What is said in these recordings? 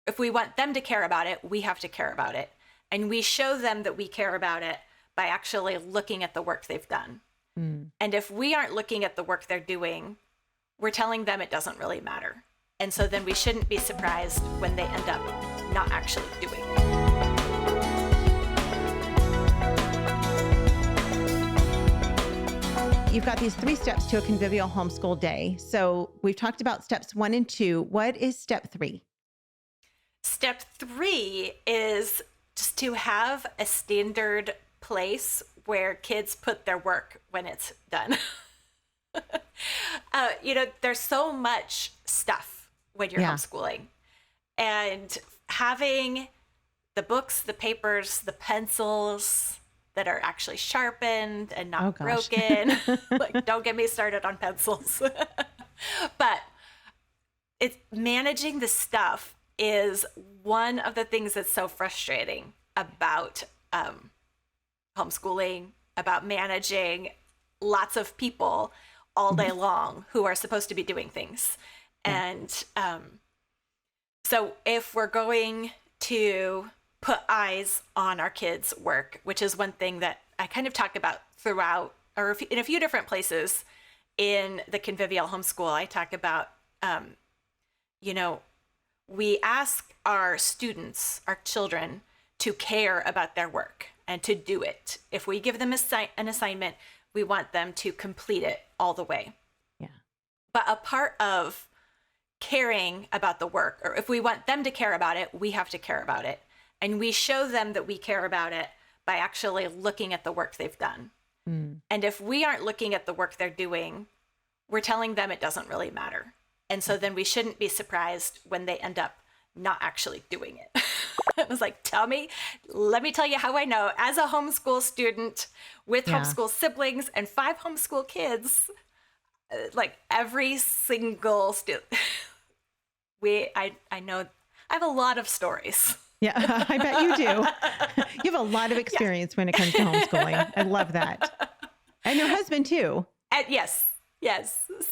if we want them to care about it, we have to care about it. And we show them that we care about it by actually looking at the work they've done. And if we aren't looking at the work they're doing, we're telling them it doesn't really matter. And so then we shouldn't be surprised when they end up not actually doing it. You've got these 3 steps to a convivial homeschool day. So we've talked about steps 1 and 2. What is step 3? Step 3 is just to have a standard place where kids put their work when it's done. There's so much stuff when you're homeschooling, and having the books, the papers, the pencils that are actually sharpened and not broken. Like, don't get me started on pencils. But it's managing the stuff is one of the things that's so frustrating about homeschooling, about managing lots of people all day long who are supposed to be doing things. And so if we're going to put eyes on our kids' work, which is one thing that I kind of talk about throughout, or in a few different places in the convivial homeschool, I talk about, we ask our students, our children, to care about their work and to do it. If we give them an assignment, we want them to complete it all the way. Yeah. But a part of caring about the work, or if we want them to care about it, we have to care about it. And we show them that we care about it by actually looking at the work they've done. And if we aren't looking at the work they're doing, we're telling them it doesn't really matter. And so then we shouldn't be surprised when they end up not actually doing it. It was like, let me tell you how I know. As a homeschool student with homeschool siblings and 5 homeschool kids, like every single student, I know I have a lot of stories. Yeah, I bet you do. You have a lot of experience when it comes to homeschooling. I love that. And your husband too. And yes.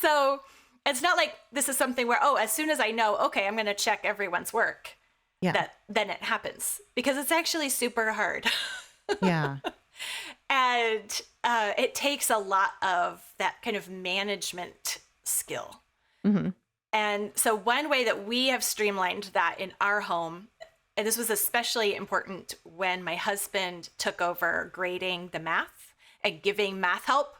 So it's not like this is something where, as soon as I know, okay, I'm going to check everyone's work. Yeah. Then it happens, because it's actually super hard. Yeah. And it takes a lot of that kind of management skill. Mm-hmm. And so one way that we have streamlined that in our home, and this was especially important when my husband took over grading the math and giving math help,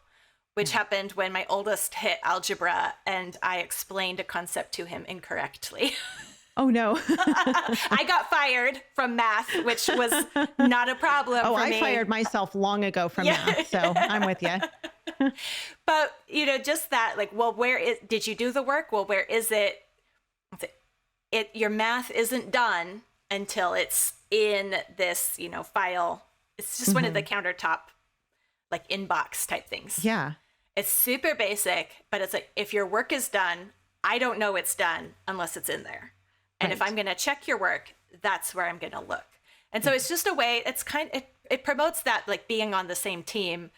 which happened when my oldest hit algebra and I explained a concept to him incorrectly. Oh, no. I got fired from math, which was not a problem for me. I fired myself long ago from math, so I'm with you. But, just that, like, well, did you do the work? Well, where is it? Your math isn't done until it's in this, file. It's just one of the countertop, like, inbox type things. Yeah. It's super basic, but it's like, if your work is done, I don't know it's done unless it's in there. And if I'm going to check your work, that's where I'm going to look. And so it's just a way, it promotes that, like, being on the same team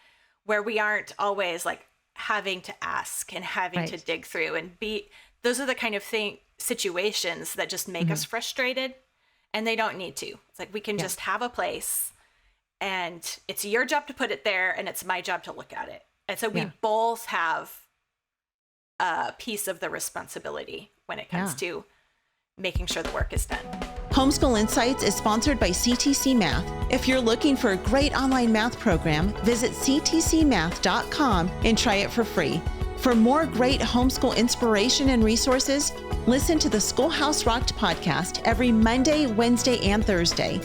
where we aren't always like having to ask and having to dig through and those are the kind of situations that just make us frustrated, and they don't need to. It's like, we can just have a place, and it's your job to put it there, and it's my job to look at it. And so we both have a piece of the responsibility when it comes to making sure the work is done. Homeschool Insights is sponsored by CTC Math. If you're looking for a great online math program, visit ctcmath.com and try it for free. For more great homeschool inspiration and resources, listen to the Schoolhouse Rocked podcast every Monday, Wednesday, and Thursday.